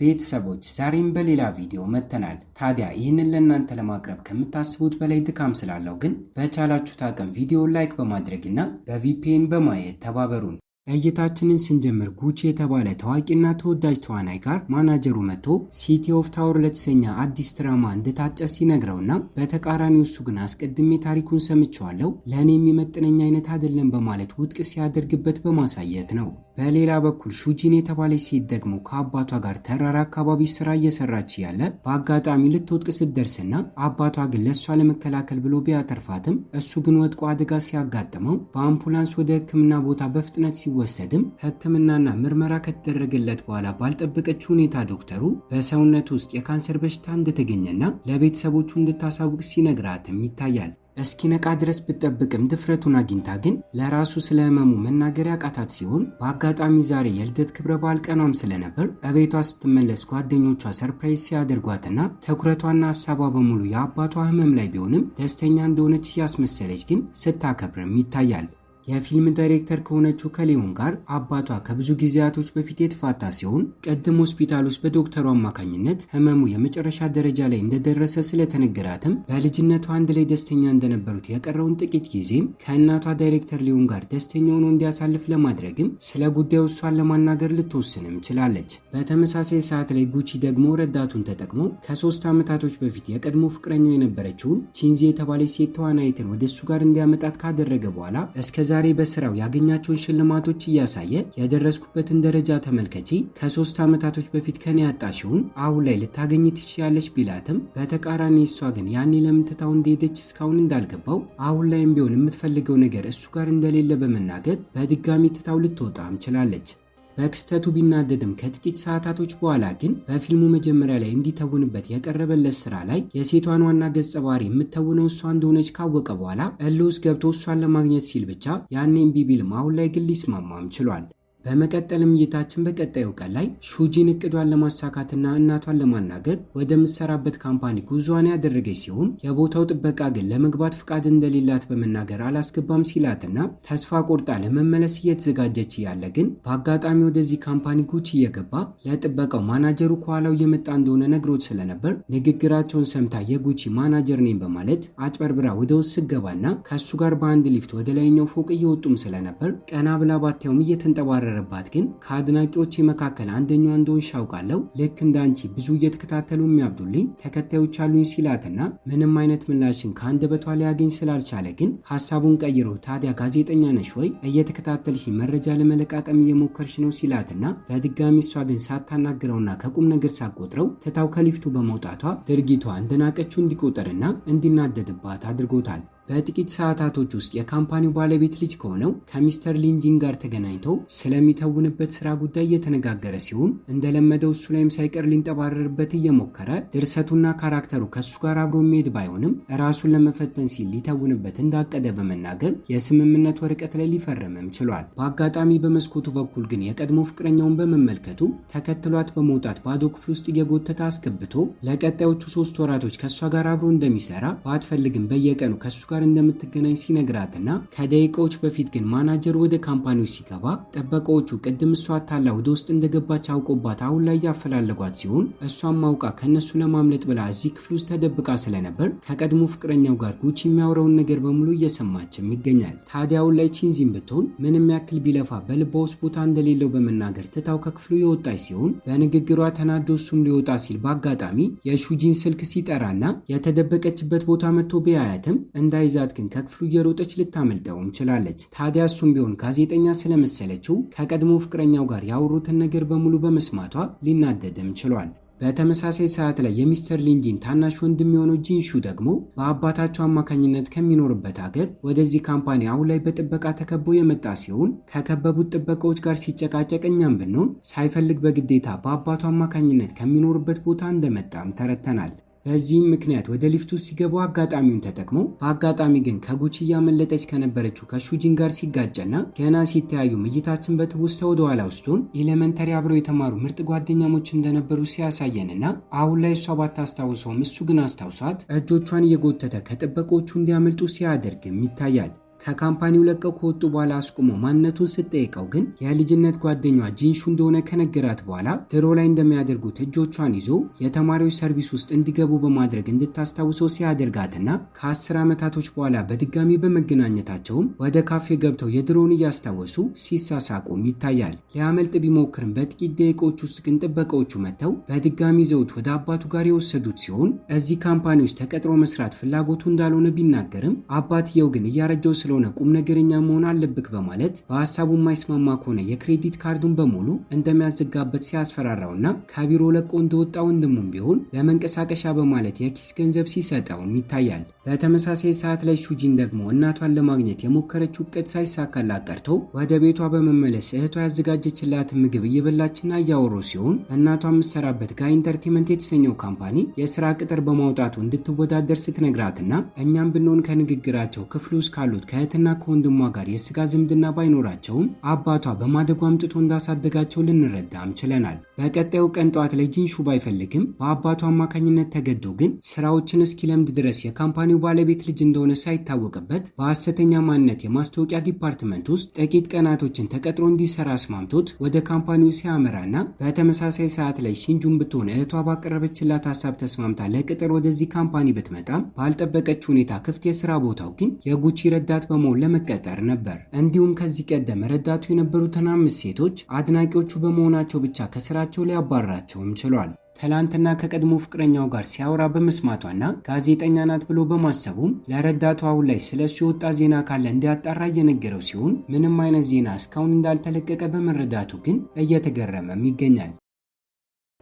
ቤተሰቦች ዛሬም በሌላ ቪዲዮ መጥተናል። ታዲያ ይህንን ለእናንተ ለማቅረብ ከምታስቡት በላይ ድካም ስላለው ግን በቻላችሁት አቅም ቪዲዮውን ላይክ በማድረግና በቪፒኤን በማየት ተባበሩን። እይታችንን ስንጀምር ጉቺ የተባለ ታዋቂና ተወዳጅ ተዋናይ ጋር ማናጀሩ መጥቶ ሲቲ ኦፍ ታወር ለተሰኘ አዲስ ድራማ እንድታጨ ሲነግረውና በተቃራኒው እሱ ግን አስቀድሜ ታሪኩን ሰምቼዋለሁ ለእኔ የሚመጥነኝ አይነት አይደለም በማለት ውድቅ ሲያደርግበት በማሳየት ነው። በሌላ በኩል ሹጂን የተባለች ሴት ደግሞ ከአባቷ ጋር ተራራ አካባቢ ስራ እየሰራች ያለ በአጋጣሚ ልትወድቅ ስትደርስና አባቷ ግን ለእሷ ለመከላከል ብሎ ቢያተርፋትም እሱ ግን ወድቆ አደጋ ሲያጋጥመው በአምቡላንስ ወደ ሕክምና ቦታ በፍጥነት ሲወሰድም ሕክምናና ምርመራ ከተደረገለት በኋላ ባልጠበቀችው ሁኔታ ዶክተሩ በሰውነቱ ውስጥ የካንሰር በሽታ እንደተገኘና ለቤተሰቦቹ እንድታሳውቅ ሲነግራትም ይታያል። እስኪነቃ ድረስ ብትጠብቅም ድፍረቱን አግኝታ ግን ለራሱ ስለ ህመሙ መናገር ያቃታት ሲሆን በአጋጣሚ ዛሬ የልደት ክብረ በዓል ቀኗም ስለነበር እቤቷ ስትመለስ ጓደኞቿ ሰርፕራይዝ ሲያደርጓትና ትኩረቷና ሀሳቧ በሙሉ የአባቷ ህመም ላይ ቢሆንም ደስተኛ እንደሆነች እያስመሰለች ግን ስታከብርም ይታያል። የፊልም ዳይሬክተር ከሆነችው ከሊዮን ጋር አባቷ ከብዙ ጊዜያቶች በፊት የተፋታ ሲሆን ቀድሞ ሆስፒታል ውስጥ በዶክተሩ አማካኝነት ህመሙ የመጨረሻ ደረጃ ላይ እንደደረሰ ስለተነገራትም በልጅነቷ አንድ ላይ ደስተኛ እንደነበሩት የቀረውን ጥቂት ጊዜም ከእናቷ ዳይሬክተር ሊዮን ጋር ደስተኛ ሆኖ እንዲያሳልፍ ለማድረግም ስለ ጉዳዩ እሷን ለማናገር ልትወስንም ችላለች። በተመሳሳይ ሰዓት ላይ ጉቺ ደግሞ ረዳቱን ተጠቅሞ ከ3 ዓመታቶች በፊት የቀድሞ ፍቅረኛው የነበረችውን ቺንዚ የተባለች ሴት ተዋናይትን ወደ እሱ ጋር እንዲያመጣት ካደረገ በኋላ እስከ ዛሬ በስራው ያገኛቸውን ሽልማቶች እያሳየ የደረስኩበትን ደረጃ ተመልከቺ፣ ከ3 ዓመታቶች በፊት ከኔ ያጣሽውን አሁን ላይ ልታገኝ ትችያለሽ ቢላትም በተቃራኒ እሷ ግን ያኔ ለምን ትታው እንደሄደች እስካሁን እንዳልገባው አሁን ላይም ቢሆን የምትፈልገው ነገር እሱ ጋር እንደሌለ በመናገር በድጋሚ ትታው ልትወጣም ችላለች። በክስተቱ ቢናደድም ከጥቂት ሰዓታቶች በኋላ ግን በፊልሙ መጀመሪያ ላይ እንዲተውንበት የቀረበለት ስራ ላይ የሴቷን ዋና ገጸ ባህሪ የምትተውነው እሷ እንደሆነች ካወቀ በኋላ እልህ ውስጥ ገብቶ እሷን ለማግኘት ሲል ብቻ ያኔ እምቢ ቢልም አሁን ላይ ግን ሊስማማም ችሏል። በመቀጠልም እይታችን በቀጣዩ ቀን ላይ ሹጂን እቅዷን ለማሳካትና እናቷን ለማናገር ወደምትሰራበት ካምፓኒ ጉዟን ያደረገች ሲሆን የቦታው ጥበቃ ግን ለመግባት ፍቃድ እንደሌላት በመናገር አላስገባም ሲላትና ተስፋ ቆርጣ ለመመለስ እየተዘጋጀች ያለ ግን በአጋጣሚ ወደዚህ ካምፓኒ ጉቺ እየገባ ለጥበቃው ማናጀሩ ከኋላው እየመጣ እንደሆነ ነግሮት ስለነበር ንግግራቸውን ሰምታ የጉቺ ማናጀር ነኝ በማለት አጭበርብራ ወደ ውስጥ ስገባና ከሱ ጋር በአንድ ሊፍት ወደ ላይኛው ፎቅ እየወጡም ስለነበር ቀና ብላ ባታየውም እየተንጠባረረ ባት ግን ከአድናቂዎቼ መካከል አንደኛው እንደሆንሽ አውቃለሁ፣ ልክ እንዳንቺ ብዙ እየተከታተሉ የሚያብዱልኝ ተከታዮች አሉኝ ሲላትና ምንም አይነት ምላሽን ከአንደበቷ ሊያገኝ ስላልቻለ ግን ሀሳቡን ቀይሮ ታዲያ ጋዜጠኛ ነሽ ወይ እየተከታተልሽ መረጃ ለመለቃቀም እየሞከርሽ ነው ሲላትና በድጋሚ እሷ ግን ሳታናግረውና ከቁም ነገር ሳቆጥረው ትታው ከሊፍቱ በመውጣቷ ድርጊቷ እንደናቀችው እንዲቆጠርና እንዲናደድባት አድርጎታል። በጥቂት ሰዓታቶች ውስጥ የካምፓኒው ባለቤት ልጅ ከሆነው ከሚስተር ሊንጂን ጋር ተገናኝተው ስለሚተውንበት ስራ ጉዳይ እየተነጋገረ ሲሆን እንደለመደው እሱ ላይም ሳይቀር ሊንጠባረርበት እየሞከረ ድርሰቱና ካራክተሩ ከሱ ጋር አብሮ የሚሄድ ባይሆንም ራሱን ለመፈተን ሲል ሊተውንበት እንዳቀደ በመናገር የስምምነት ወረቀት ላይ ሊፈርምም ችሏል። በአጋጣሚ በመስኮቱ በኩል ግን የቀድሞ ፍቅረኛውን በመመልከቱ ተከትሏት በመውጣት ባዶ ክፍል ውስጥ እየጎተተ አስገብቶ ለቀጣዮቹ 3 ወራቶች ከሷ ጋር አብሮ እንደሚሰራ ባትፈልግም በየቀኑ ከሱ ጋር እንደምትገናኝ ሲነግራትና ከደቂቃዎች በፊት ግን ማናጀር ወደ ካምፓኒው ሲገባ ጠበቃዎቹ ቅድም እሷ አታላ ወደ ውስጥ እንደገባች አውቆባት አሁን ላይ ያፈላለጓት ሲሆን እሷም አውቃ ከነሱ ለማምለጥ ብላ እዚህ ክፍል ውስጥ ተደብቃ ስለነበር ከቀድሞ ፍቅረኛው ጋር ጉቺ የሚያወራውን ነገር በሙሉ እየሰማችም ይገኛል። ታዲያ አሁን ላይ ቺንዚን ብትሆን ምንም ያክል ቢለፋ በልቧ ውስጥ ቦታ እንደሌለው በመናገር ትታው ከክፍሉ የወጣች ሲሆን በንግግሯ ተናዶ እሱም ሊወጣ ሲል በአጋጣሚ የሹጂን ስልክ ሲጠራና የተደበቀችበት ቦታ መጥቶ ቢያያትም ይዛት ግን ከክፍሉ እየሮጠች ልታመልጠውም ችላለች። ታዲያ እሱም ቢሆን ጋዜጠኛ ስለመሰለችው ከቀድሞ ፍቅረኛው ጋር ያወሩትን ነገር በሙሉ በመስማቷ ሊናደድም ችሏል። በተመሳሳይ ሰዓት ላይ የሚስተር ሊንጂን ታናሽ ወንድም የሆነው ጂንሹ ደግሞ በአባታቸው አማካኝነት ከሚኖርበት ሀገር ወደዚህ ካምፓኒ አሁን ላይ በጥበቃ ተከቦ የመጣ ሲሆን ከከበቡት ጥበቃዎች ጋር ሲጨቃጨቅ እኛም ብንሆን ሳይፈልግ በግዴታ በአባቱ አማካኝነት ከሚኖርበት ቦታ እንደመጣም ተረተናል። በዚህም ምክንያት ወደ ሊፍቱ ሲገቡ አጋጣሚውን ተጠቅሞ በአጋጣሚ ግን ከጉቺ እያመለጠች ከነበረችው ከሹጂን ጋር ሲጋጨና ገና ሲተያዩ እይታችን በትውስታ ወደ ኋላ ውስጡን ኤሌመንተሪ አብረው የተማሩ ምርጥ ጓደኛሞች እንደነበሩ ሲያሳየንና አሁን ላይ እሷ ባታስታውሰውም እሱ ግን አስታውሷት እጆቿን እየጎተተ ከጥበቆቹ እንዲያመልጡ ሲያደርግም ይታያል። ከካምፓኒው ለቀው ከወጡ በኋላ አስቁሞ ማንነቱን ስትጠይቀው ግን የልጅነት ጓደኛዋ ጂንሹ እንደሆነ ከነገራት በኋላ ድሮ ላይ እንደሚያደርጉት እጆቿን ይዞ የተማሪዎች ሰርቪስ ውስጥ እንዲገቡ በማድረግ እንድታስታውሰው ሲያደርጋትና ከ10 ዓመታቶች በኋላ በድጋሚ በመገናኘታቸውም ወደ ካፌ ገብተው የድሮውን እያስታወሱ ሲሳሳቁም ይታያል። ሊያመልጥ ቢሞክርም በጥቂት ደቂቃዎች ውስጥ ግን ጥበቃዎቹ መጥተው በድጋሚ ይዘውት ወደ አባቱ ጋር የወሰዱት ሲሆን እዚህ ካምፓኒ ውስጥ ተቀጥሮ መስራት ፍላጎቱ እንዳልሆነ ቢናገርም አባትየው ግን እያረጀው ስለሆነ ቁም ነገረኛ መሆን አለብክ በማለት በሐሳቡ የማይስማማ ከሆነ የክሬዲት ካርዱን በሙሉ እንደሚያዘጋበት ሲያስፈራራውና ከቢሮ ለቆ እንደወጣ ወንድሙም ቢሆን ለመንቀሳቀሻ በማለት የኪስ ገንዘብ ሲሰጠውም ይታያል። በተመሳሳይ ሰዓት ላይ ሹጂን ደግሞ እናቷን ለማግኘት የሞከረችው እቅድ ሳይሳካላት ቀርቶ ወደ ቤቷ በመመለስ እህቷ ያዘጋጀችላትን ምግብ እየበላችና እያወሩ ሲሆን እናቷ የምትሰራበት ጋይ ኢንተርቴንመንት የተሰኘው ካምፓኒ የስራ ቅጥር በማውጣቱ እንድትወዳደር ስትነግራትና እኛም ብንሆን ከንግግራቸው ክፍሉ ውስጥ ካሉት ከእህትና ከወንድሟ ጋር የስጋ ዝምድና ባይኖራቸውም አባቷ በማደጎ አምጥቶ እንዳሳደጋቸው ልንረዳም ችለናል። በቀጣዩ ቀን ጠዋት ላይ ጂንሹ ባይፈልግም በአባቷ አማካኝነት ተገዶ ግን ስራዎችን እስኪለምድ ድረስ የካምፓኒው ባለቤት ልጅ እንደሆነ ሳይታወቅበት በሐሰተኛ ማንነት የማስታወቂያ ዲፓርትመንት ውስጥ ጥቂት ቀናቶችን ተቀጥሮ እንዲሰራ አስማምቶት ወደ ካምፓኒው ሲያመራና በተመሳሳይ ሰዓት ላይ ሲንጁን ብትሆን እህቷ ባቀረበችላት ሀሳብ ተስማምታ ለቅጥር ወደዚህ ካምፓኒ ብትመጣም ባልጠበቀች ሁኔታ ክፍት የስራ ቦታው ግን የጉቺ ረዳት በመሆን ለመቀጠር ነበር። እንዲሁም ከዚህ ቀደም ረዳቱ የነበሩትን 5 ሴቶች አድናቂዎቹ በመሆናቸው ብቻ ከስራቸው ሊያባርራቸውም ችሏል። ትላንትና ከቀድሞ ፍቅረኛው ጋር ሲያወራ በመስማቷና ጋዜጠኛ ናት ብሎ በማሰቡም ለረዳቱ አሁን ላይ ስለሱ የወጣ ዜና ካለ እንዲያጣራ እየነገረው ሲሆን ምንም አይነት ዜና እስካሁን እንዳልተለቀቀ በመረዳቱ ግን እየተገረመም ይገኛል።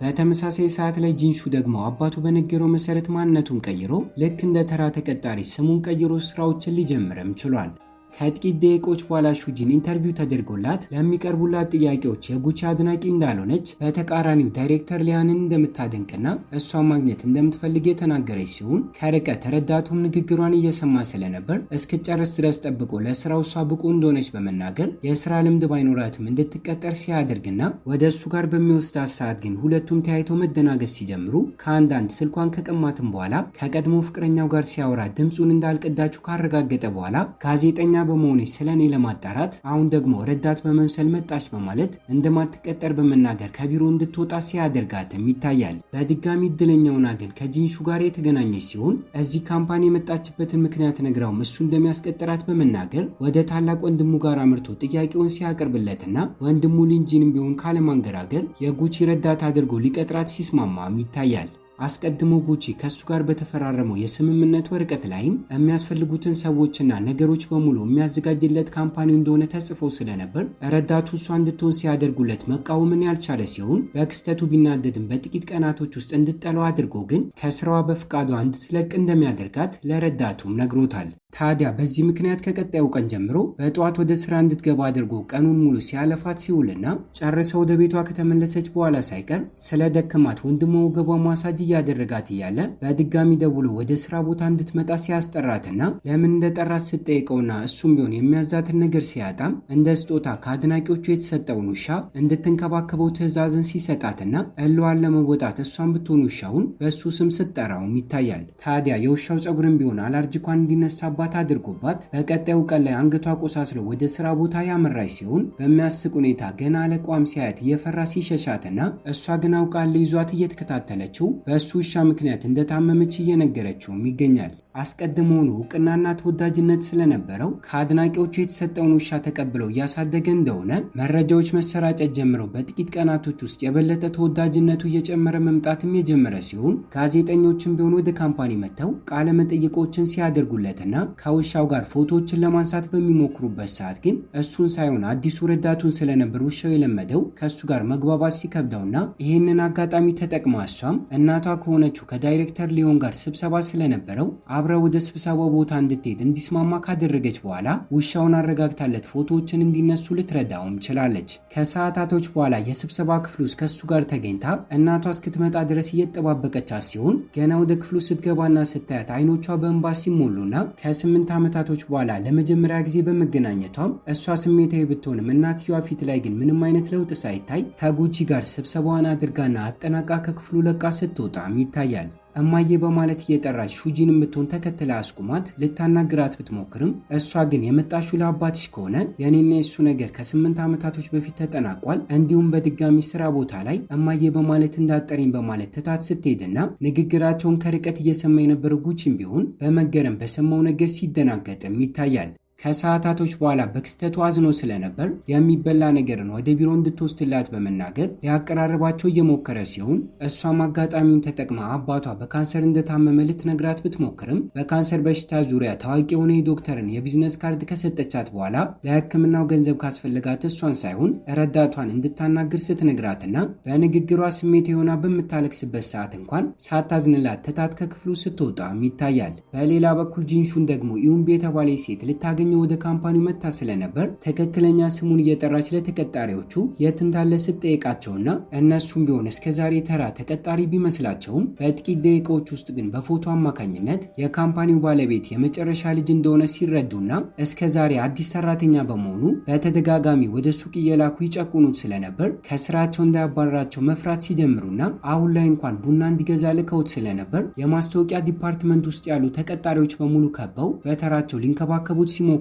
በተመሳሳይ ሰዓት ላይ ጂንሹ ደግሞ አባቱ በነገረው መሰረት ማንነቱን ቀይሮ ልክ እንደ ተራ ተቀጣሪ ስሙን ቀይሮ ስራዎችን ሊጀምርም ችሏል። ከጥቂት ደቂቆች በኋላ ሹጂን ኢንተርቪው ተደርጎላት ለሚቀርቡላት ጥያቄዎች የጉቺ አድናቂ እንዳልሆነች በተቃራኒው ዳይሬክተር ሊያንን እንደምታደንቅና እሷን ማግኘት እንደምትፈልግ የተናገረች ሲሆን ከርቀት ረዳቱም ንግግሯን እየሰማ ስለነበር እስክጨርስ ድረስ ጠብቆ ለስራው እሷ ብቁ እንደሆነች በመናገር የስራ ልምድ ባይኖራትም እንድትቀጠር ሲያደርግና ወደ እሱ ጋር በሚወስዳት ሰዓት ግን ሁለቱም ተያይተው መደናገስ ሲጀምሩ ከአንዳንድ ስልኳን ከቀማትም በኋላ ከቀድሞ ፍቅረኛው ጋር ሲያወራ ድምፁን እንዳልቀዳችሁ ካረጋገጠ በኋላ ጋዜጠኛ በመሆንሽ ስለኔ ለማጣራት አሁን ደግሞ ረዳት በመምሰል መጣች በማለት እንደማትቀጠር በመናገር ከቢሮ እንድትወጣ ሲያደርጋትም ይታያል። በድጋሚ እድለኛውና ግን ከጂንሹ ጋር የተገናኘች ሲሆን እዚህ ካምፓኒ የመጣችበትን ምክንያት ነግራውም እሱ እንደሚያስቀጥራት በመናገር ወደ ታላቅ ወንድሙ ጋር አምርቶ ጥያቄውን ሲያቀርብለትና ወንድሙ ሊንጂንም ቢሆን ካለማንገራገር የጉቺ ረዳት አድርጎ ሊቀጥራት ሲስማማም ይታያል። አስቀድሞ ጉቺ ከሱ ጋር በተፈራረመው የስምምነት ወረቀት ላይም የሚያስፈልጉትን ሰዎችና ነገሮች በሙሉ የሚያዘጋጅለት ካምፓኒው እንደሆነ ተጽፎ ስለነበር ረዳቱ እሷ እንድትሆን ሲያደርጉለት መቃወምን ያልቻለ ሲሆን በክስተቱ ቢናደድም በጥቂት ቀናቶች ውስጥ እንድትጠለው አድርጎ ግን ከስራዋ በፍቃዷ እንድትለቅ እንደሚያደርጋት ለረዳቱም ነግሮታል። ታዲያ በዚህ ምክንያት ከቀጣዩ ቀን ጀምሮ በጠዋት ወደ ስራ እንድትገባ አድርጎ ቀኑን ሙሉ ሲያለፋት ሲውልና ጨርሳ ወደ ቤቷ ከተመለሰች በኋላ ሳይቀር ስለ ደከማት ወንድሟ ወገቧ ማሳጅ እያደረጋት እያለ በድጋሚ ደውሎ ወደ ስራ ቦታ እንድትመጣ ሲያስጠራትና ለምን እንደጠራት ስትጠይቀውና እሱም ቢሆን የሚያዛትን ነገር ሲያጣም እንደ ስጦታ ከአድናቂዎቹ የተሰጠውን ውሻ እንድትንከባከበው ትዕዛዝን ሲሰጣትና እልዋን ለመወጣት እሷን ብትሆን ውሻውን በእሱ ስም ስትጠራውም ይታያል። ታዲያ የውሻው ጸጉርም ቢሆን አላርጂኳን እንዲነሳባት አድርጎባት በቀጣዩ ቀን ላይ አንገቷ ቆሳስሎ ወደ ስራ ቦታ ያመራች ሲሆን በሚያስቅ ሁኔታ ገና አለቋም ሲያያት እየፈራ ሲሸሻትና እሷ ግን አውቃ ይዟት እየተከታተለችው በእሱ ውሻ ምክንያት እንደታመመች እየነገረችውም ይገኛል። አስቀድሞውኑ እውቅናና ተወዳጅነት ስለነበረው ከአድናቂዎቹ የተሰጠውን ውሻ ተቀብለው እያሳደገ እንደሆነ መረጃዎች መሰራጨት ጀምረው በጥቂት ቀናቶች ውስጥ የበለጠ ተወዳጅነቱ እየጨመረ መምጣትም የጀመረ ሲሆን ጋዜጠኞችም ቢሆኑ ወደ ካምፓኒ መጥተው ቃለ መጠይቆችን ሲያደርጉለትና ከውሻው ጋር ፎቶዎችን ለማንሳት በሚሞክሩበት ሰዓት ግን እሱን ሳይሆን አዲሱ ረዳቱን ስለነበር ውሻው የለመደው ከእሱ ጋር መግባባት ሲከብደውና ይህንን አጋጣሚ ተጠቅማ እሷም እናቷ ከሆነችው ከዳይሬክተር ሊዮን ጋር ስብሰባ ስለነበረው አብረው ወደ ስብሰባው ቦታ እንድትሄድ እንዲስማማ ካደረገች በኋላ ውሻውን አረጋግታለት ፎቶዎችን እንዲነሱ ልትረዳውም ችላለች። ከሰዓታቶች በኋላ የስብሰባ ክፍሉ ውስጥ ከሱ ጋር ተገኝታ እናቷ እስክትመጣ ድረስ እየተጠባበቀቻት ሲሆን ገና ወደ ክፍሉ ስትገባና ስታያት አይኖቿ በእንባ ሲሞሉና ከ8 ዓመታቶች በኋላ ለመጀመሪያ ጊዜ በመገናኘቷም እሷ ስሜታዊ ብትሆንም እናትየዋ ፊት ላይ ግን ምንም አይነት ለውጥ ሳይታይ ከጉቺ ጋር ስብሰባዋን አድርጋና አጠናቃ ከክፍሉ ለቃ ስትወጣም ይታያል። እማዬ በማለት እየጠራች ሹጂንም ብትሆን ተከትላ አስቁማት ልታናግራት ብትሞክርም እሷ ግን የመጣችው ለአባትሽ ከሆነ የኔና የሱ ነገር ከ8 ዓመታቶች በፊት ተጠናቋል፣ እንዲሁም በድጋሚ ስራ ቦታ ላይ እማዬ በማለት እንዳጠሪኝ በማለት ትታት ስትሄድና ንግግራቸውን ከርቀት እየሰማ የነበረው ጉቺም ቢሆን በመገረም በሰማው ነገር ሲደናገጥም ይታያል። ከሰዓታቶች በኋላ በክስተቱ አዝኖ ስለነበር የሚበላ ነገርን ወደ ቢሮ እንድትወስድላት በመናገር ሊያቀራርባቸው እየሞከረ ሲሆን እሷም አጋጣሚውን ተጠቅማ አባቷ በካንሰር እንደታመመ ልትነግራት ብትሞክርም በካንሰር በሽታ ዙሪያ ታዋቂ የሆነ የዶክተርን የቢዝነስ ካርድ ከሰጠቻት በኋላ ለሕክምናው ገንዘብ ካስፈልጋት እሷን ሳይሆን ረዳቷን እንድታናግር ስትነግራትና በንግግሯ ስሜት የሆና በምታለቅስበት ሰዓት እንኳን ሳታዝንላት ትታት ከክፍሉ ስትወጣም ይታያል። በሌላ በኩል ጂንሹን ደግሞ ኢዩምቢ የተባለች ሴት ልታገኘ ወደ ካምፓኒው መታ ስለነበር ትክክለኛ ስሙን እየጠራች ለተቀጣሪዎቹ የት እንዳለ ስትጠይቃቸውና እነሱም ቢሆን እስከዛሬ ተራ ተቀጣሪ ቢመስላቸውም በጥቂት ደቂቃዎች ውስጥ ግን በፎቶ አማካኝነት የካምፓኒው ባለቤት የመጨረሻ ልጅ እንደሆነ ሲረዱና እስከዛሬ አዲስ ሰራተኛ በመሆኑ በተደጋጋሚ ወደ ሱቅ እየላኩ ይጨቁኑት ስለነበር ከስራቸው እንዳያባረራቸው መፍራት ሲጀምሩና አሁን ላይ እንኳን ቡና እንዲገዛ ልከውት ስለነበር የማስታወቂያ ዲፓርትመንት ውስጥ ያሉ ተቀጣሪዎች በሙሉ ከበው በተራቸው ሊንከባከቡት ሲሞክሩና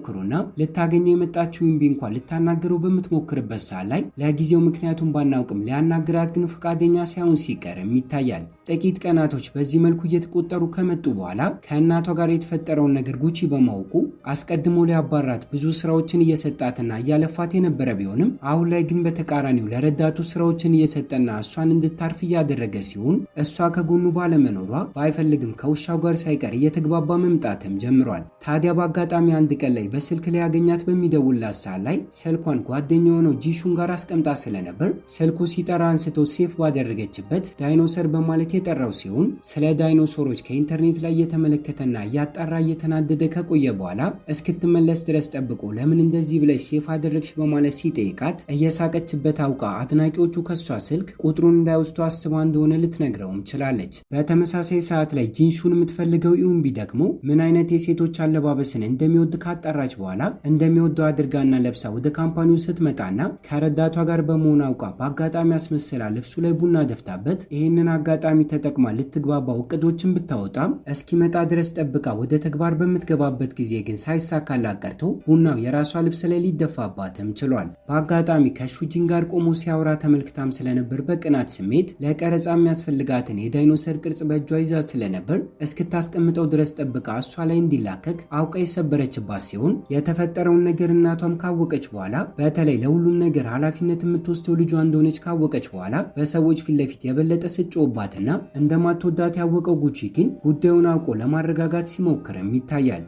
ልታገኘው የመጣችው ኢዩምቢ እንኳን ልታናገረው በምትሞክርበት ሰዓት ላይ ለጊዜው ምክንያቱም ባናውቅም ሊያናግራት ግን ፈቃደኛ ሳይሆን ሲቀርም ይታያል። ጥቂት ቀናቶች በዚህ መልኩ እየተቆጠሩ ከመጡ በኋላ ከእናቷ ጋር የተፈጠረውን ነገር ጉቺ በማወቁ አስቀድሞ ሊያባራት ብዙ ስራዎችን እየሰጣትና እያለፋት የነበረ ቢሆንም አሁን ላይ ግን በተቃራኒው ለረዳቱ ስራዎችን እየሰጠና እሷን እንድታርፍ እያደረገ ሲሆን እሷ ከጎኑ ባለመኖሯ ባይፈልግም ከውሻው ጋር ሳይቀር እየተግባባ መምጣትም ጀምሯል። ታዲያ በአጋጣሚ አንድ ቀን ላይ በስልክ ላይ ያገኛት በሚደውላት ሰዓት ላይ ስልኳን ጓደኛ የሆነው ጂሹን ጋር አስቀምጣ ስለነበር ስልኩ ሲጠራ አንስቶ ሴፍ ባደረገችበት ዳይኖሰር በማለት የጠራው ሲሆን ስለ ዳይኖሰሮች ከኢንተርኔት ላይ እየተመለከተና እያጣራ እየተናደደ ከቆየ በኋላ እስክትመለስ ድረስ ጠብቆ ለምን እንደዚህ ብለሽ ሴፍ አደረግሽ በማለት ሲጠይቃት እየሳቀችበት አውቃ አድናቂዎቹ ከሷ ስልክ ቁጥሩን እንዳይወስዱ አስባ እንደሆነ ልትነግረውም ችላለች። በተመሳሳይ ሰዓት ላይ ጂንሹን የምትፈልገው ኢዩምቢ ደግሞ ምን አይነት የሴቶች አለባበስን እንደሚወድ ካጣራች በኋላ እንደሚወደው አድርጋና ለብሳ ወደ ካምፓኒው ስትመጣና ከረዳቷ ጋር በመሆን አውቃ በአጋጣሚ አስመስላ ልብሱ ላይ ቡና ደፍታበት ይህንን አጋጣሚ ተጠቅማ ልትግባባው እቅዶችን ብታወጣም እስኪመጣ ድረስ ጠብቃ ወደ ተግባር በምትገባበት ጊዜ ግን ሳይሳካላት ቀርቶ ቡናው የራሷ ልብስ ላይ ሊደፋባትም ችሏል። በአጋጣሚ ከሹጂን ጋር ቆሞ ሲያወራ ተመልክታም ስለነበር በቅናት ስሜት ለቀረጻ የሚያስፈልጋትን የዳይኖሰር ቅርጽ በእጇ ይዛ ስለነበር እስክታስቀምጠው ድረስ ጠብቃ እሷ ላይ እንዲላከክ አውቃ የሰበረችባት ሲሆን የተፈጠረውን ነገር እናቷም ካወቀች በኋላ በተለይ ለሁሉም ነገር ኃላፊነት የምትወስደው ልጇ እንደሆነች ካወቀች በኋላ በሰዎች ፊት ለፊት የበለጠ ስጮባትና እንደማትወዳት ያወቀው ጉቺ ግን ጉዳዩን አውቆ ለማረጋጋት ሲሞክርም ይታያል።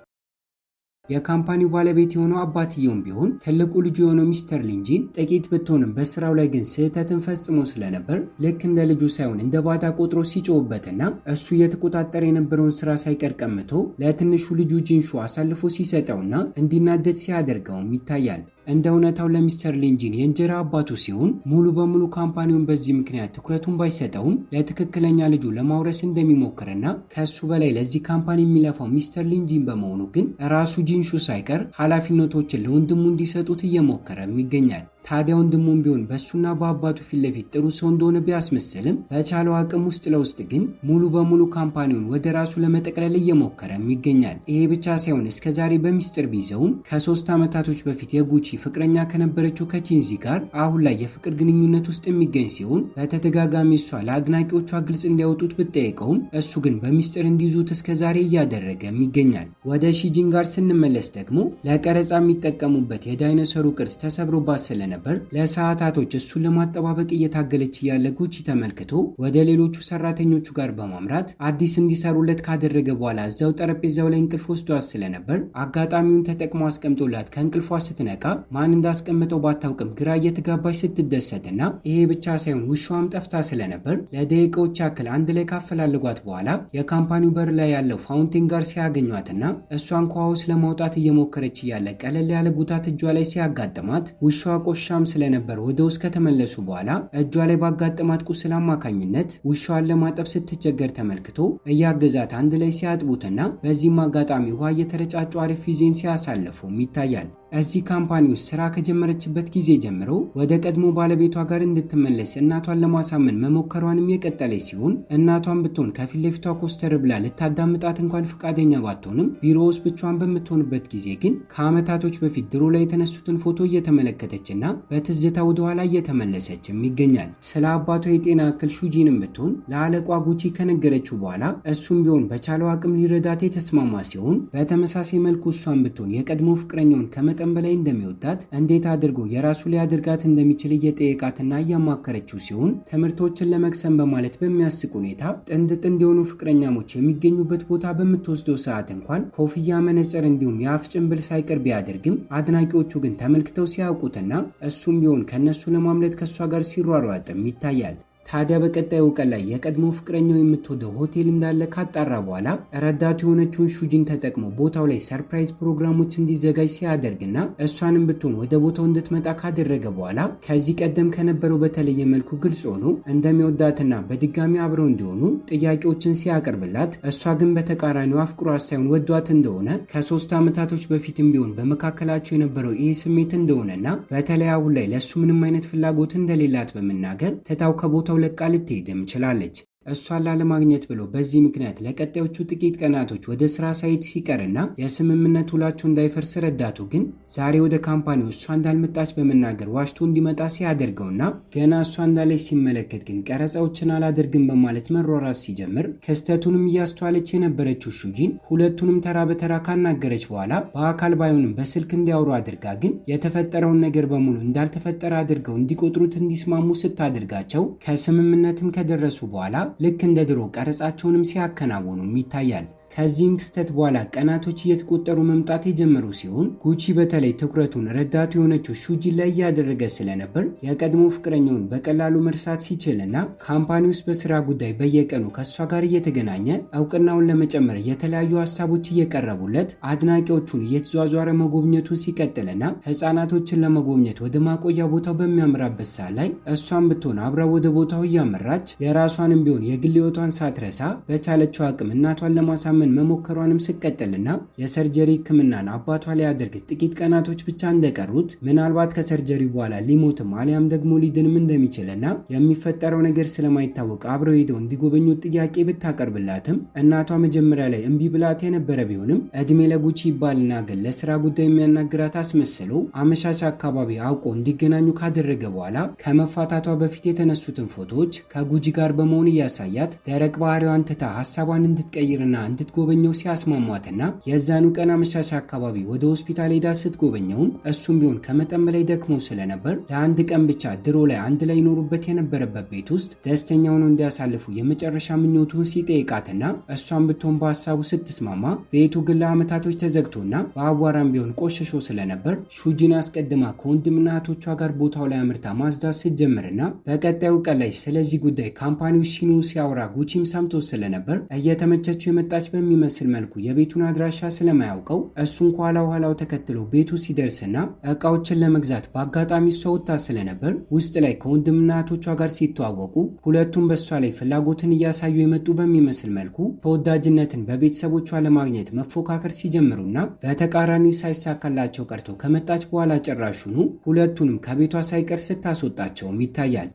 የካምፓኒው ባለቤት የሆነው አባትየውም ቢሆን ትልቁ ልጁ የሆነው ሚስተር ሊንጂን ጥቂት ብትሆንም በስራው ላይ ግን ስህተትን ፈጽሞ ስለነበር ልክ እንደ ልጁ ሳይሆን እንደ ባዳ ቆጥሮ ሲጮህበትና እሱ እየተቆጣጠረ የነበረውን ስራ ሳይቀር ቀምቶ ለትንሹ ልጁ ጂንሹ አሳልፎ ሲሰጠውና እንዲናደድ ሲያደርገውም ይታያል። እንደ እውነታው ለሚስተር ሊንጂን የእንጀራ አባቱ ሲሆን ሙሉ በሙሉ ካምፓኒውን በዚህ ምክንያት ትኩረቱን ባይሰጠውም ለትክክለኛ ልጁ ለማውረስ እንደሚሞክርና ከሱ በላይ ለዚህ ካምፓኒ የሚለፋው ሚስተር ሊንጂን በመሆኑ ግን ራሱ ጂንሹ ሳይቀር ኃላፊነቶችን ለወንድሙ እንዲሰጡት እየሞከረም ይገኛል። ታዲያ ወንድሙም ቢሆን በሱና በአባቱ ፊት ለፊት ጥሩ ሰው እንደሆነ ቢያስመስልም በቻለው አቅም ውስጥ ለውስጥ ግን ሙሉ በሙሉ ካምፓኒውን ወደ ራሱ ለመጠቅለል እየሞከረም ይገኛል። ይሄ ብቻ ሳይሆን እስከዛሬ በሚስጥር ቢይዘውም ከ3 ዓመታቶች በፊት የጉቺ ፍቅረኛ ከነበረችው ከቺንዚ ጋር አሁን ላይ የፍቅር ግንኙነት ውስጥ የሚገኝ ሲሆን በተደጋጋሚ እሷ ለአድናቂዎቿ ግልጽ እንዲያወጡት ብትጠይቀውም እሱ ግን በሚስጥር እንዲይዙት እስከዛሬ እያደረገም ይገኛል። ወደ ሺጂን ጋር ስንመለስ ደግሞ ለቀረጻ የሚጠቀሙበት የዳይኖሰሩ ቅርጽ ተሰብሮባት ስለነበር ለሰዓታቶች እሱን ለማጠባበቅ እየታገለች ያለ ጉቺ ተመልክቶ ወደ ሌሎቹ ሰራተኞቹ ጋር በማምራት አዲስ እንዲሰሩለት ካደረገ በኋላ እዛው ጠረጴዛው ላይ እንቅልፍ ወስዷት ስለነበር አጋጣሚውን ተጠቅሞ አስቀምጦላት ከእንቅልፏ ስትነቃ ማን እንዳስቀምጠው ባታውቅም ግራ እየተጋባች ስትደሰትና ይሄ ብቻ ሳይሆን ውሻዋም ጠፍታ ስለነበር ለደቂቃዎች ያክል አንድ ላይ ካፈላለጓት በኋላ የካምፓኒው በር ላይ ያለው ፋውንቴን ጋር ሲያገኟትና እሷን ከውሃ ውስጥ ለማውጣት እየሞከረች እያለ ቀለል ያለ ጉዳት እጇ ላይ ሲያጋጥማት ውሻዋ ቆሻም ስለነበር ወደ ውስጥ ከተመለሱ በኋላ እጇ ላይ ባጋጠማት ቁስል አማካኝነት ውሻዋን ለማጠብ ስትቸገር ተመልክቶ እያገዛት አንድ ላይ ሲያጥቡትና በዚህም አጋጣሚ ውሃ እየተረጫጩ አሪፍ ጊዜን ሲያሳልፉም ይታያል። እዚህ ካምፓኒ ውስጥ ስራ ከጀመረችበት ጊዜ ጀምሮ ወደ ቀድሞ ባለቤቷ ጋር እንድትመለስ እናቷን ለማሳመን መሞከሯንም የቀጠለች ሲሆን እናቷን ብትሆን ከፊት ለፊቷ ኮስተር ብላ ልታዳምጣት እንኳን ፈቃደኛ ባትሆንም ቢሮ ውስጥ ብቻዋን በምትሆንበት ጊዜ ግን ከዓመታቶች በፊት ድሮ ላይ የተነሱትን ፎቶ እየተመለከተችና በትዝታ ወደኋላ እየተመለሰችም ይገኛል። ስለ አባቷ የጤና እክል ሹጂንም ብትሆን ለአለቋ ጉቺ ከነገረችው በኋላ እሱም ቢሆን በቻለው አቅም ሊረዳት የተስማማ ሲሆን በተመሳሳይ መልኩ እሷን ብትሆን የቀድሞ ፍቅረኛውን ከመጠን በላይ እንደሚወዳት እንዴት አድርጎ የራሱ ሊያደርጋት እንደሚችል እየጠየቃትና እያማከረችው ሲሆን ትምህርቶችን ለመቅሰም በማለት በሚያስቅ ሁኔታ ጥንድ የሆኑ ፍቅረኛሞች የሚገኙበት ቦታ በምትወስደው ሰዓት እንኳን ኮፍያ፣ መነጽር እንዲሁም የአፍ ጭንብል ሳይቀር ቢያደርግም አድናቂዎቹ ግን ተመልክተው ሲያውቁትና እሱም ቢሆን ከነሱ ለማምለጥ ከሷ ጋር ሲሯሯጥም ይታያል። ታዲያ በቀጣዩ ቀን ላይ የቀድሞ ፍቅረኛው የምትወደው ሆቴል እንዳለ ካጣራ በኋላ ረዳት የሆነችውን ሹጂን ተጠቅሞ ቦታው ላይ ሰርፕራይዝ ፕሮግራሞች እንዲዘጋጅ ሲያደርግና እሷንም ብትሆን ወደ ቦታው እንድትመጣ ካደረገ በኋላ ከዚህ ቀደም ከነበረው በተለየ መልኩ ግልጽ ሆኖ እንደሚወዳትና በድጋሚ አብረው እንዲሆኑ ጥያቄዎችን ሲያቀርብላት እሷ ግን በተቃራኒው አፍቅሯት ሳይሆን ወዷት እንደሆነ ከ3 ዓመታቶች በፊትም ቢሆን በመካከላቸው የነበረው ይህ ስሜት እንደሆነና በተለይ አሁን ላይ ለእሱ ምንም አይነት ፍላጎት እንደሌላት በመናገር ትታው ከቦታው ለቃ ልትሄድም ችላለች። እሷን ላለማግኘት ብሎ በዚህ ምክንያት ለቀጣዮቹ ጥቂት ቀናቶች ወደ ስራ ሳይት ሲቀርና የስምምነት ውላቸው እንዳይፈርስ ረዳቱ ግን ዛሬ ወደ ካምፓኒው እሷ እንዳልመጣች በመናገር ዋሽቶ እንዲመጣ ሲያደርገውና ገና እሷ እንዳለች ሲመለከት ግን ቀረጻዎችን አላደርግም በማለት መሯራት ሲጀምር ክስተቱንም እያስተዋለች የነበረችው ሹጂን ሁለቱንም ተራ በተራ ካናገረች በኋላ በአካል ባይሆንም በስልክ እንዲያወሩ አድርጋ ግን የተፈጠረውን ነገር በሙሉ እንዳልተፈጠረ አድርገው እንዲቆጥሩት እንዲስማሙ ስታደርጋቸው ከስምምነትም ከደረሱ በኋላ ልክ እንደ ድሮ ቀረጻቸውንም ሲያከናውኑም ይታያል። ከዚህም ክስተት በኋላ ቀናቶች እየተቆጠሩ መምጣት የጀመሩ ሲሆን ጉቺ በተለይ ትኩረቱን ረዳቱ የሆነችው ሹጂ ላይ እያደረገ ስለነበር የቀድሞ ፍቅረኛውን በቀላሉ መርሳት ሲችልና ካምፓኒ ውስጥ በስራ ጉዳይ በየቀኑ ከእሷ ጋር እየተገናኘ እውቅናውን ለመጨመር የተለያዩ ሀሳቦች እየቀረቡለት አድናቂዎቹን እየተዟዟረ መጎብኘቱን ሲቀጥልና ህፃናቶችን ለመጎብኘት ወደ ማቆያ ቦታው በሚያምራበት ሰዓት ላይ እሷን ብትሆን አብራ ወደ ቦታው እያመራች የራሷንም ቢሆን የግል ህይወቷን ሳትረሳ በቻለችው አቅም እናቷን ለማሳመን መሞከሯንም ስቀጥልና የሰርጀሪ ህክምናን አባቷ ሊያደርግ ጥቂት ቀናቶች ብቻ እንደቀሩት ምናልባት ከሰርጀሪ በኋላ ሊሞትም አሊያም ደግሞ ሊድንም እንደሚችልና የሚፈጠረው ነገር ስለማይታወቅ አብረው ሄደው እንዲጎበኙት ጥያቄ ብታቀርብላትም እናቷ መጀመሪያ ላይ እምቢ ብላት የነበረ ቢሆንም እድሜ ለጉቺ ይባልና ግን ለስራ ጉዳይ የሚያናግራት አስመስሎ አመሻሽ አካባቢ አውቆ እንዲገናኙ ካደረገ በኋላ ከመፋታቷ በፊት የተነሱትን ፎቶዎች ከጉጂ ጋር በመሆን እያሳያት ደረቅ ባህሪዋን ትታ ሀሳቧን እንድትቀይርና እንድትጎበኘው ሲያስማሟትና የዛኑ ቀን አመሻሽ አካባቢ ወደ ሆስፒታል ሄዳ ስትጎበኘውም እሱም ቢሆን ከመጠን በላይ ደክሞ ስለነበር ለአንድ ቀን ብቻ ድሮ ላይ አንድ ላይ ይኖሩበት የነበረበት ቤት ውስጥ ደስተኛ ሆነው እንዲያሳልፉ የመጨረሻ ምኞቱን ሲጠይቃትና እሷን ብትሆን በሀሳቡ ስትስማማ ቤቱ ግን ለዓመታቶች ተዘግቶና በአቧራም ቢሆን ቆሽሾ ስለነበር ሹጂን አስቀድማ ከወንድምና እህቶቿ ጋር ቦታው ላይ አምርታ ማጽዳት ስትጀምርና በቀጣዩ ቀን ላይ ስለዚህ ጉዳይ ካምፓኒው ሲኑ ሲያወራ ጉቺም ሰምቶ ስለነበር እየተመቸችው የመጣች በሚመስል መልኩ የቤቱን አድራሻ ስለማያውቀው እሱን ኋላው ተከትሎ ቤቱ ሲደርስና እቃዎችን ለመግዛት በአጋጣሚ እሷ ወጥታ ስለነበር ውስጥ ላይ ከወንድምና እህቶቿ ጋር ሲተዋወቁ ሁለቱም በእሷ ላይ ፍላጎትን እያሳዩ የመጡ በሚመስል መልኩ ተወዳጅነትን በቤተሰቦቿ ለማግኘት መፎካከር ሲጀምሩና በተቃራኒው ሳይሳካላቸው ቀርቶ ከመጣች በኋላ ጭራሹኑ ሁለቱንም ከቤቷ ሳይቀር ስታስወጣቸውም ይታያል።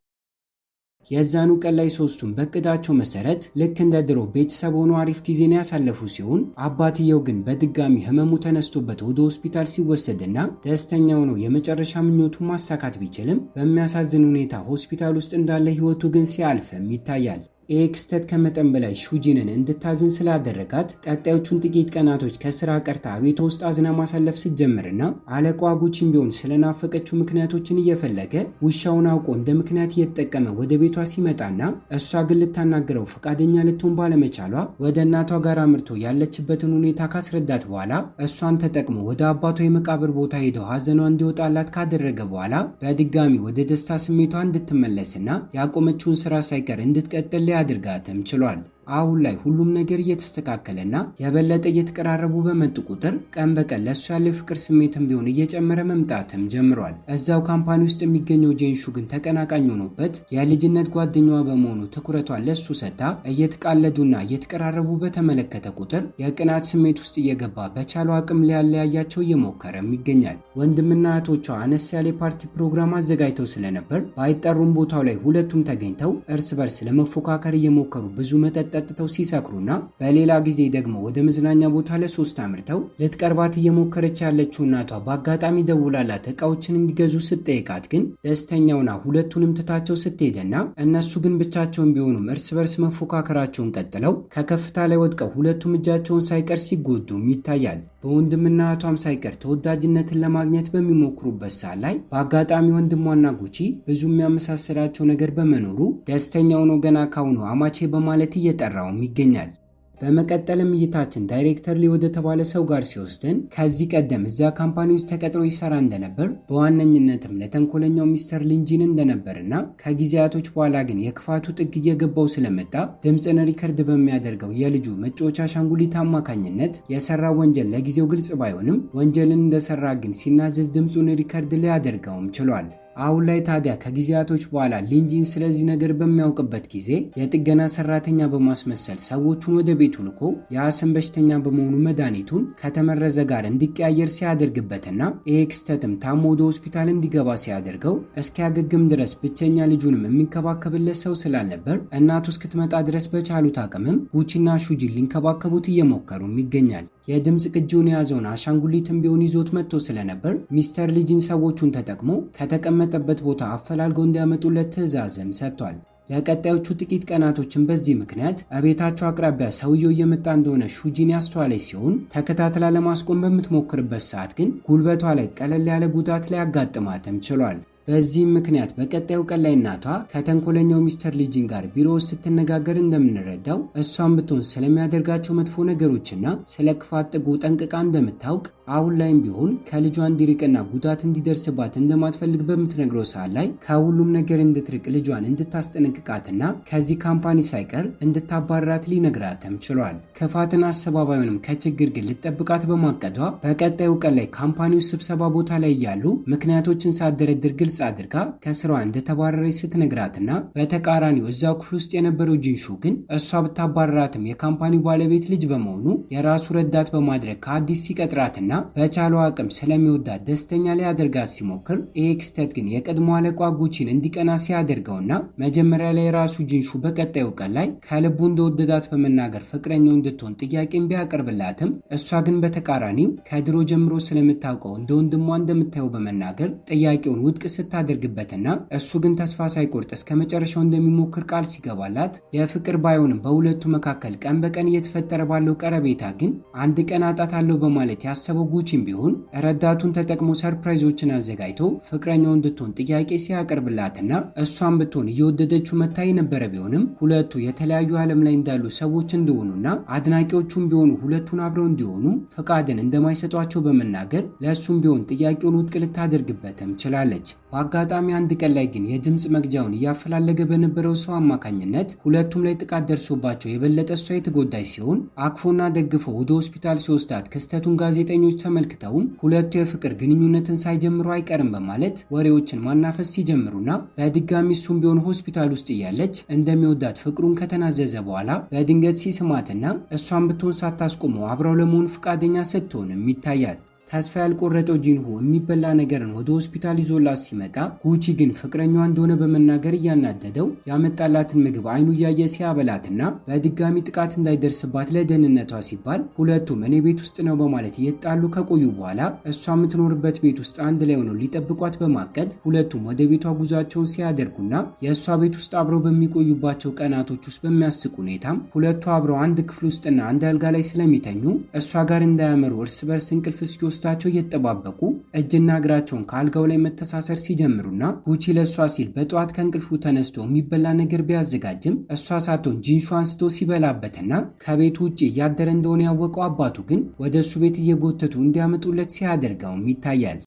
የዛኑ ቀን ላይ ሶስቱም በእቅዳቸው መሰረት ልክ እንደ ድሮ ቤተሰብ ሆኖ አሪፍ ጊዜን ያሳለፉ ሲሆን አባትየው ግን በድጋሚ ህመሙ ተነስቶበት ወደ ሆስፒታል ሲወሰድና ደስተኛ ሆኖ የመጨረሻ ምኞቱን ማሳካት ቢችልም በሚያሳዝን ሁኔታ ሆስፒታል ውስጥ እንዳለ ህይወቱ ግን ሲያልፍም ይታያል። ይህ ክስተት ከመጠን በላይ ሹጂንን እንድታዝን ስላደረጋት ቀጣዮቹን ጥቂት ቀናቶች ከስራ ቀርታ ቤቷ ውስጥ አዝና ማሳለፍ ስትጀምርና አለቃዋ ጉቺም ቢሆን ስለናፈቀችው ምክንያቶችን እየፈለገ ውሻውን አውቆ እንደ ምክንያት እየተጠቀመ ወደ ቤቷ ሲመጣና እሷ ግን ልታናግረው ፈቃደኛ ልትሆን ባለመቻሏ ወደ እናቷ ጋር አምርቶ ያለችበትን ሁኔታ ካስረዳት በኋላ እሷን ተጠቅሞ ወደ አባቷ የመቃብር ቦታ ሄደው ሀዘኗ እንዲወጣላት ካደረገ በኋላ በድጋሚ ወደ ደስታ ስሜቷ እንድትመለስና ያቆመችውን ስራ ሳይቀር እንድትቀጥል ሊያደርጋትም ችሏል። አሁን ላይ ሁሉም ነገር እየተስተካከለና የበለጠ እየተቀራረቡ በመጡ ቁጥር ቀን በቀን ለእሱ ያለው ፍቅር ስሜትም ቢሆን እየጨመረ መምጣትም ጀምሯል። እዛው ካምፓኒ ውስጥ የሚገኘው ጄንሹ ግን ተቀናቃኝ ሆኖበት የልጅነት ጓደኛዋ በመሆኑ ትኩረቷን ለሱ ሰጥታ እየተቃለዱና እየተቀራረቡ በተመለከተ ቁጥር የቅናት ስሜት ውስጥ እየገባ በቻለው አቅም ሊያለያያቸው እየሞከረም ይገኛል። ወንድምና እህቶቿ አነስ ያለ ፓርቲ ፕሮግራም አዘጋጅተው ስለነበር ባይጠሩም ቦታው ላይ ሁለቱም ተገኝተው እርስ በርስ ለመፎካከር እየሞከሩ ብዙ መጠጥ ጠጥተው ሲሰክሩና በሌላ ጊዜ ደግሞ ወደ መዝናኛ ቦታ ለሶስት አምርተው ልትቀርባት እየሞከረች ያለችው እናቷ በአጋጣሚ ደውላላት እቃዎችን እንዲገዙ ስትጠይቃት ግን ደስተኛውና ሁለቱንም ትታቸው ስትሄድና እነሱ ግን ብቻቸውን ቢሆኑም እርስ በርስ መፎካከራቸውን ቀጥለው ከከፍታ ላይ ወድቀው ሁለቱም እጃቸውን ሳይቀር ሲጎዱም ይታያል። በወንድምና እህቷም ሳይቀር ተወዳጅነትን ለማግኘት በሚሞክሩበት ሰዓት ላይ በአጋጣሚ ወንድሟና ጉቺ ብዙ የሚያመሳስላቸው ነገር በመኖሩ ደስተኛው ነው ገና ካሁኑ አማቼ በማለት እየጠራውም ይገኛል። በመቀጠልም እይታችን ዳይሬክተር ሊ ወደ ተባለ ሰው ጋር ሲወስደን ከዚህ ቀደም እዚያ ካምፓኒ ውስጥ ተቀጥሮ ይሰራ እንደነበር በዋነኝነትም ለተንኮለኛው ሚስተር ሊንጂን እንደነበርና ከጊዜያቶች በኋላ ግን የክፋቱ ጥግ እየገባው ስለመጣ ድምፅን ሪከርድ በሚያደርገው የልጁ መጫወቻ አሻንጉሊት አማካኝነት የሰራው ወንጀል ለጊዜው ግልጽ ባይሆንም ወንጀልን እንደሰራ ግን ሲናዘዝ ድምፁን ሪከርድ ሊያደርገውም ችሏል። አሁን ላይ ታዲያ ከጊዜያቶች በኋላ ሊንጂን ስለዚህ ነገር በሚያውቅበት ጊዜ የጥገና ሰራተኛ በማስመሰል ሰዎቹን ወደ ቤቱ ልኮ የአስም በሽተኛ በመሆኑ መድኃኒቱን ከተመረዘ ጋር እንዲቀያየር ሲያደርግበትና ይሄ ክስተትም ታሞ ወደ ሆስፒታል እንዲገባ ሲያደርገው እስኪያገግም ድረስ ብቸኛ ልጁንም የሚንከባከብለት ሰው ስላልነበር እናቱ እስክትመጣ ድረስ በቻሉት አቅምም ጉቺና ሹጂን ሊንከባከቡት እየሞከሩም ይገኛል። የድምፅ ቅጂውን የያዘውን አሻንጉሊትም ቢሆን ይዞት መጥቶ ስለነበር ሚስተር ሊንጂን ሰዎቹን ተጠቅሞ ከተቀመጠበት ቦታ አፈላልገው እንዲያመጡለት ትዕዛዝም ሰጥቷል። ለቀጣዮቹ ጥቂት ቀናቶችን በዚህ ምክንያት በቤታቸው አቅራቢያ ሰውየው እየመጣ እንደሆነ ሹጂን ያስተዋለች ሲሆን ተከታትላ ለማስቆም በምትሞክርበት ሰዓት ግን ጉልበቷ ላይ ቀለል ያለ ጉዳት ላይ ያጋጥማትም ችሏል። በዚህም ምክንያት በቀጣዩ ቀን ላይ እናቷ ከተንኮለኛው ሚስተር ሊንጂን ጋር ቢሮ ውስጥ ስትነጋገር እንደምንረዳው እሷን ብትሆን ስለሚያደርጋቸው መጥፎ ነገሮችና ስለ ክፋት ጥጉ ጠንቅቃ እንደምታውቅ አሁን ላይም ቢሆን ከልጇ እንዲርቅና ጉዳት እንዲደርስባት እንደማትፈልግ በምትነግረው ሰዓት ላይ ከሁሉም ነገር እንድትርቅ ልጇን እንድታስጠነቅቃትና ከዚህ ካምፓኒ ሳይቀር እንድታባራት ሊነግራትም ችሏል። ክፋትን አሰባባዩንም ከችግር ግን ልጠብቃት በማቀዷ በቀጣዩ ቀን ላይ ካምፓኒው ስብሰባ ቦታ ላይ እያሉ ምክንያቶችን ሳትደረድር ግልጽ አድርጋ ከስራዋ እንደተባረረች ስትነግራትና በተቃራኒው እዛው ክፍል ውስጥ የነበረው ጂንሹ ግን እሷ ብታባረራትም የካምፓኒው ባለቤት ልጅ በመሆኑ የራሱ ረዳት በማድረግ ከአዲስ ሲቀጥራትና በቻለው አቅም ስለሚወዳት ደስተኛ ሊያደርጋት ሲሞክር ይሄ ክስተት ግን የቀድሞ አለቋ ጉቺን እንዲቀና ሲያደርገውና መጀመሪያ ላይ የራሱ ጂንሹ በቀጣዩ ቀን ላይ ከልቡ እንደወደዳት በመናገር ፍቅረኛው እንድትሆን ጥያቄን ቢያቀርብላትም እሷ ግን በተቃራኒው ከድሮ ጀምሮ ስለምታውቀው እንደ ወንድሟ እንደምታየው በመናገር ጥያቄውን ውድቅ ስታደርግበትና እሱ ግን ተስፋ ሳይቆርጥ እስከ መጨረሻው እንደሚሞክር ቃል ሲገባላት የፍቅር ባይሆንም በሁለቱ መካከል ቀን በቀን እየተፈጠረ ባለው ቀረቤታ ግን አንድ ቀን አጣታለሁ በማለት ያሰበው ጉቺም ቢሆን ረዳቱን ተጠቅሞ ሰርፕራይዞችን አዘጋጅቶ ፍቅረኛው እንድትሆን ጥያቄ ሲያቀርብላትና እሷን ብትሆን እየወደደችው መታ የነበረ ቢሆንም ሁለቱ የተለያዩ ዓለም ላይ እንዳሉ ሰዎች እንደሆኑና አድናቂዎቹም ቢሆኑ ሁለቱን አብረው እንዲሆኑ ፈቃድን እንደማይሰጧቸው በመናገር ለእሱም ቢሆን ጥያቄውን ውድቅ ልታደርግበትም ችላለች። በአጋጣሚ አንድ ቀን ላይ ግን የድምፅ መግጃውን እያፈላለገ በነበረው ሰው አማካኝነት ሁለቱም ላይ ጥቃት ደርሶባቸው የበለጠ እሷ የተጎዳች ሲሆን አቅፎና ደግፎ ወደ ሆስፒታል ሲወስዳት ክስተቱን ጋዜጠኞች ተመልክተውም ሁለቱ የፍቅር ግንኙነትን ሳይጀምሩ አይቀርም በማለት ወሬዎችን ማናፈስ ሲጀምሩና በድጋሚ እሱም ቢሆን ሆስፒታል ውስጥ እያለች እንደሚወዳት ፍቅሩን ከተናዘዘ በኋላ በድንገት ሲስማትና እሷን ብትሆን ሳታስቆመው አብረው ለመሆን ፈቃደኛ ስትሆንም ይታያል። ተስፋ ያልቆረጠው ጂንሆ የሚበላ ነገርን ወደ ሆስፒታል ይዞላት ሲመጣ ጉቺ ግን ፍቅረኛዋ እንደሆነ በመናገር እያናደደው ያመጣላትን ምግብ አይኑ እያየ ሲያበላትና በድጋሚ ጥቃት እንዳይደርስባት ለደህንነቷ ሲባል ሁለቱም እኔ ቤት ውስጥ ነው በማለት እየተጣሉ ከቆዩ በኋላ እሷ የምትኖርበት ቤት ውስጥ አንድ ላይ ሆነው ሊጠብቋት በማቀድ ሁለቱም ወደ ቤቷ ጉዟቸውን ሲያደርጉና የእሷ ቤት ውስጥ አብረው በሚቆዩባቸው ቀናቶች ውስጥ በሚያስቅ ሁኔታም ሁለቱ አብረው አንድ ክፍል ውስጥና አንድ አልጋ ላይ ስለሚተኙ እሷ ጋር እንዳያመሩ እርስ በርስ እንቅልፍ እስኪወስዳቸው እየተጠባበቁ እጅና እግራቸውን ከአልጋው ላይ መተሳሰር ሲጀምሩና ጉቺ ለእሷ ሲል በጠዋት ከእንቅልፉ ተነስቶ የሚበላ ነገር ቢያዘጋጅም እሷ ሳትሆን ጂንሹ አንስቶ ሲበላበትና ከቤቱ ውጭ እያደረ እንደሆነ ያወቀው አባቱ ግን ወደ እሱ ቤት እየጎተቱ እንዲያመጡለት ሲያደርገውም ይታያል።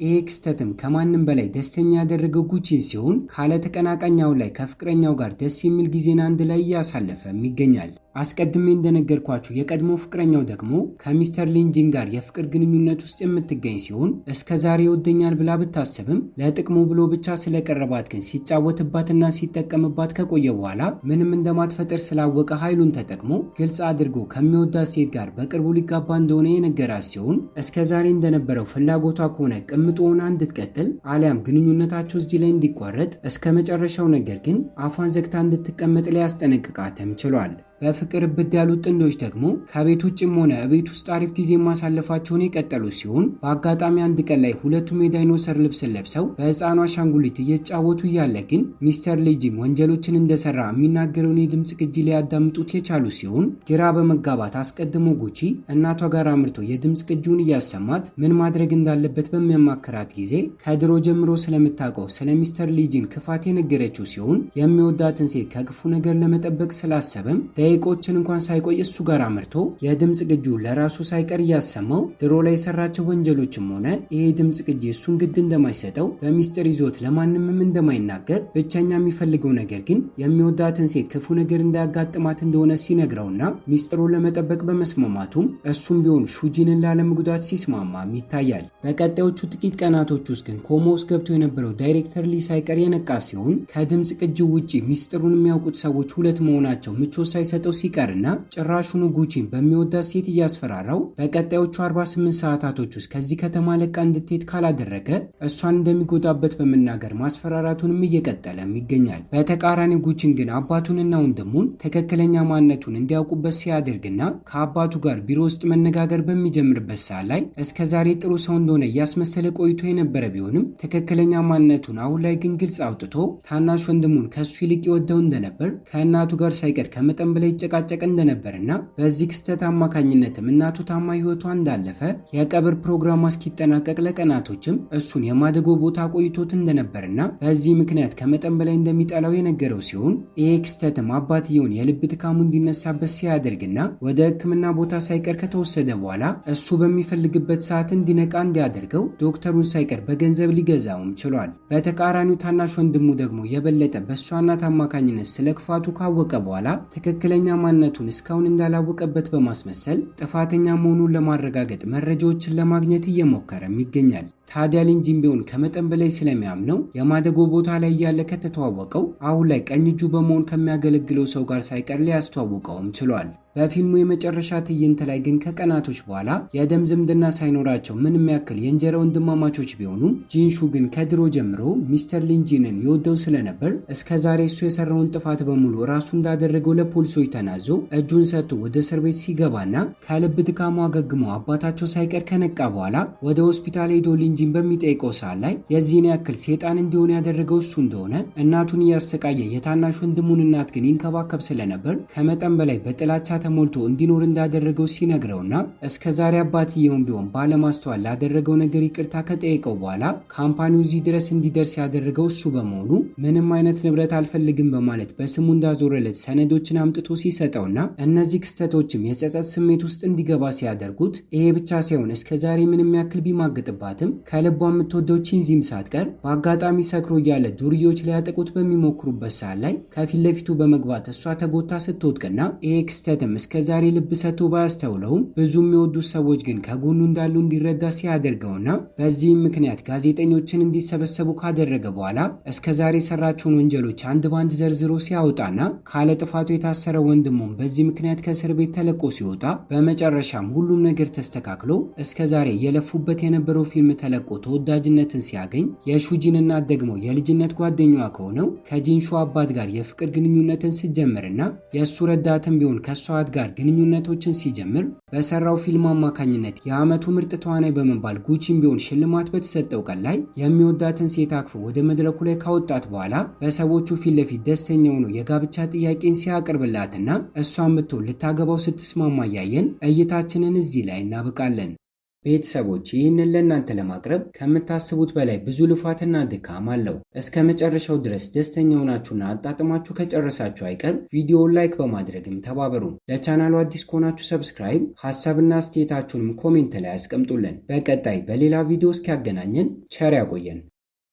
ይሄ ክስተትም ከማንም በላይ ደስተኛ ያደረገው ጉቺን ሲሆን ካለ ተቀናቃኛው ላይ ከፍቅረኛው ጋር ደስ የሚል ጊዜን አንድ ላይ እያሳለፈም ይገኛል። አስቀድሜ እንደነገርኳችሁ የቀድሞ ፍቅረኛው ደግሞ ከሚስተር ሊንጂን ጋር የፍቅር ግንኙነት ውስጥ የምትገኝ ሲሆን እስከ ዛሬ ይወደኛል ብላ ብታስብም ለጥቅሙ ብሎ ብቻ ስለቀረባት ግን ሲጫወትባትና ሲጠቀምባት ከቆየ በኋላ ምንም እንደማትፈጠር ስላወቀ ኃይሉን ተጠቅሞ ግልጽ አድርጎ ከሚወዳት ሴት ጋር በቅርቡ ሊጋባ እንደሆነ የነገራት ሲሆን እስከ ዛሬ እንደነበረው ፍላጎቷ ከሆነ ቅምጦ ሆና እንድትቀጥል አሊያም ግንኙነታቸው እዚህ ላይ እንዲቋረጥ እስከ መጨረሻው ነገር ግን አፏን ዘግታ እንድትቀመጥ ሊያስጠነቅቃትም ችሏል። በፍቅር እብድ ያሉት ጥንዶች ደግሞ ከቤት ውጭም ሆነ ቤት ውስጥ አሪፍ ጊዜ ማሳለፋቸውን የቀጠሉ ሲሆን በአጋጣሚ አንድ ቀን ላይ ሁለቱም የዳይኖሰር ልብስን ለብሰው በሕፃኗ አሻንጉሊት እየተጫወቱ እያለ ግን ሚስተር ሊጂም ወንጀሎችን እንደሰራ የሚናገረውን የድምፅ ቅጂ ሊያዳምጡት የቻሉ ሲሆን ግራ በመጋባት አስቀድሞ ጉቺ እናቷ ጋር አምርቶ የድምፅ ቅጂውን እያሰማት ምን ማድረግ እንዳለበት በሚያማክራት ጊዜ ከድሮ ጀምሮ ስለምታውቀው ስለ ሚስተር ሊጂን ክፋት የነገረችው ሲሆን የሚወዳትን ሴት ከክፉ ነገር ለመጠበቅ ስላሰበም ደቂቆችን እንኳን ሳይቆይ እሱ ጋር አምርቶ የድምፅ ቅጂውን ለራሱ ሳይቀር እያሰማው ድሮ ላይ የሰራቸው ወንጀሎችም ሆነ ይሄ ድምፅ ቅጂ እሱን ግድ እንደማይሰጠው በሚስጥር ይዞት ለማንምም እንደማይናገር ብቸኛ የሚፈልገው ነገር ግን የሚወዳትን ሴት ክፉ ነገር እንዳያጋጥማት እንደሆነ ሲነግረውና ሚስጥሩን ለመጠበቅ በመስማማቱም እሱም ቢሆን ሹጂንን ላለመጉዳት ሲስማማም ይታያል። በቀጣዮቹ ጥቂት ቀናቶች ውስጥ ግን ኮማ ውስጥ ገብቶ የነበረው ዳይሬክተር ሊ ሳይቀር የነቃ ሲሆን ከድምፅ ቅጂው ውጪ ሚስጥሩን የሚያውቁት ሰዎች ሁለት መሆናቸው ምቾት ሳይሰጠው ሲቀርና ጭራሹኑ ጉቺን በሚወዳት ሴት እያስፈራራው በቀጣዮቹ 48 ሰዓታቶች ውስጥ ከዚህ ከተማ ለቃ እንድትሄድ ካላደረገ እሷን እንደሚጎዳበት በመናገር ማስፈራራቱንም እየቀጠለም ይገኛል። በተቃራኒ ጉቺን ግን አባቱንና ወንድሙን ትክክለኛ ማንነቱን እንዲያውቁበት ሲያደርግና ከአባቱ ጋር ቢሮ ውስጥ መነጋገር በሚጀምርበት ሰዓት ላይ እስከዛሬ ጥሩ ሰው እንደሆነ እያስመሰለ ቆይቶ የነበረ ቢሆንም ትክክለኛ ማንነቱን አሁን ላይ ግን ግልጽ አውጥቶ ታናሽ ወንድሙን ከሱ ይልቅ ይወደው እንደነበር ከእናቱ ጋር ሳይቀር ከመጠን በላይ ይጨቃጨቅ እንደነበርና በዚህ ክስተት አማካኝነትም እናቱ ታማ ህይወቷ እንዳለፈ የቀብር ፕሮግራሟ እስኪጠናቀቅ ለቀናቶችም እሱን የማደጎ ቦታ ቆይቶት እንደነበርና በዚህ ምክንያት ከመጠን በላይ እንደሚጠላው የነገረው ሲሆን ይሄ ክስተትም አባትየውን የልብ ድካሙ እንዲነሳበት ሲያደርግና ወደ ሕክምና ቦታ ሳይቀር ከተወሰደ በኋላ እሱ በሚፈልግበት ሰዓት እንዲነቃ እንዲያደርገው ዶክተሩን ሳይቀር በገንዘብ ሊገዛውም ችሏል። በተቃራኒው ታናሽ ወንድሙ ደግሞ የበለጠ በእሷ እናት አማካኝነት ስለ ክፋቱ ካወቀ በኋላ ትክክለኛ ማንነቱን እስካሁን እንዳላወቀበት በማስመሰል ጥፋተኛ መሆኑን ለማረጋገጥ መረጃዎችን ለማግኘት እየሞከረም ይገኛል። ታዲያ ሊንጂም ቢሆን ከመጠን በላይ ስለሚያምነው የማደጎ ቦታ ላይ እያለ ከተተዋወቀው አሁን ላይ ቀኝ እጁ በመሆን ከሚያገለግለው ሰው ጋር ሳይቀር ሊያስተዋውቀውም ችሏል። በፊልሙ የመጨረሻ ትዕይንት ላይ ግን ከቀናቶች በኋላ የደም ዝምድና ሳይኖራቸው ምንም ያክል የእንጀራ ወንድማማቾች ቢሆኑም ጂንሹ ግን ከድሮ ጀምሮ ሚስተር ሊንጂንን ይወደው ስለነበር እስከዛሬ እሱ የሰራውን ጥፋት በሙሉ ራሱ እንዳደረገው ለፖሊሶች ተናዞ እጁን ሰጥቶ ወደ እስር ቤት ሲገባና ከልብ ድካሙ አገግሞ አባታቸው ሳይቀር ከነቃ በኋላ ወደ ሆስፒታል ሄዶ ሊንጂን በሚጠይቀው ሰዓት ላይ የዚህን ያክል ሴጣን እንዲሆን ያደረገው እሱ እንደሆነ እናቱን እያሰቃየ የታናሽ ወንድሙን እናት ግን ይንከባከብ ስለነበር ከመጠን በላይ በጥላቻ ተሞልቶ እንዲኖር እንዳደረገው ሲነግረውና እስከዛሬ አባትየውም ቢሆን ባለማስተዋል ላደረገው ነገር ይቅርታ ከጠየቀው በኋላ ካምፓኒው እዚህ ድረስ እንዲደርስ ያደረገው እሱ በመሆኑ ምንም አይነት ንብረት አልፈልግም በማለት በስሙ እንዳዞረለት ሰነዶችን አምጥቶ ሲሰጠውና እነዚህ ክስተቶችም የጸጸት ስሜት ውስጥ እንዲገባ ሲያደርጉት ይሄ ብቻ ሳይሆን እስከዛሬ ምንም ያክል ቢማግጥባትም ከልቧ የምትወደው ቺንዚም ሳትቀር በአጋጣሚ ሰክሮ እያለ ዱርዮች ሊያጠቁት በሚሞክሩበት ሰዓት ላይ ከፊት ለፊቱ በመግባት እሷ ተጎታ ስትወድቅና ይሄ ክስተትም እስከዛሬ ልብ ሰጥቶ ባያስተውለውም ብዙ የሚወዱት ሰዎች ግን ከጎኑ እንዳሉ እንዲረዳ ሲያደርገውና በዚህም ምክንያት ጋዜጠኞችን እንዲሰበሰቡ ካደረገ በኋላ እስከዛሬ የሰራቸውን ወንጀሎች አንድ ባንድ ዘርዝሮ ሲያወጣና ካለ ጥፋቱ የታሰረ ወንድሙም በዚህ ምክንያት ከእስር ቤት ተለቆ ሲወጣ በመጨረሻም ሁሉም ነገር ተስተካክሎ እስከዛሬ የለፉበት የነበረው ፊልም ተለቆ ተወዳጅነትን ሲያገኝ የሹጂን እናት ደግሞ የልጅነት ጓደኛዋ ከሆነው ከጂንሹ አባት ጋር የፍቅር ግንኙነትን ስትጀምርና የእሱ ረዳትም ቢሆን ከሷ ጋር ግንኙነቶችን ሲጀምር በሰራው ፊልም አማካኝነት የዓመቱ ምርጥ ተዋናይ በመባል ጉቺም ቢሆን ሽልማት በተሰጠው ቀን ላይ የሚወዳትን ሴት አቅፎ ወደ መድረኩ ላይ ካወጣት በኋላ በሰዎቹ ፊት ለፊት ደስተኛ ሆኖ የጋብቻ ጥያቄን ሲያቀርብላትና እሷን ብትሆን ልታገባው ስትስማማ እያየን እይታችንን እዚህ ላይ እናበቃለን። ቤተሰቦች ይህንን ለእናንተ ለማቅረብ ከምታስቡት በላይ ብዙ ልፋትና ድካም አለው። እስከ መጨረሻው ድረስ ደስተኛ ሆናችሁና አጣጥማችሁ ከጨረሳችሁ አይቀር ቪዲዮውን ላይክ በማድረግም ተባበሩን። ለቻናሉ አዲስ ከሆናችሁ ሰብስክራይብ፣ ሀሳብና አስተያየታችሁንም ኮሜንት ላይ አስቀምጡልን። በቀጣይ በሌላ ቪዲዮ እስኪያገናኘን ቸር ያቆየን።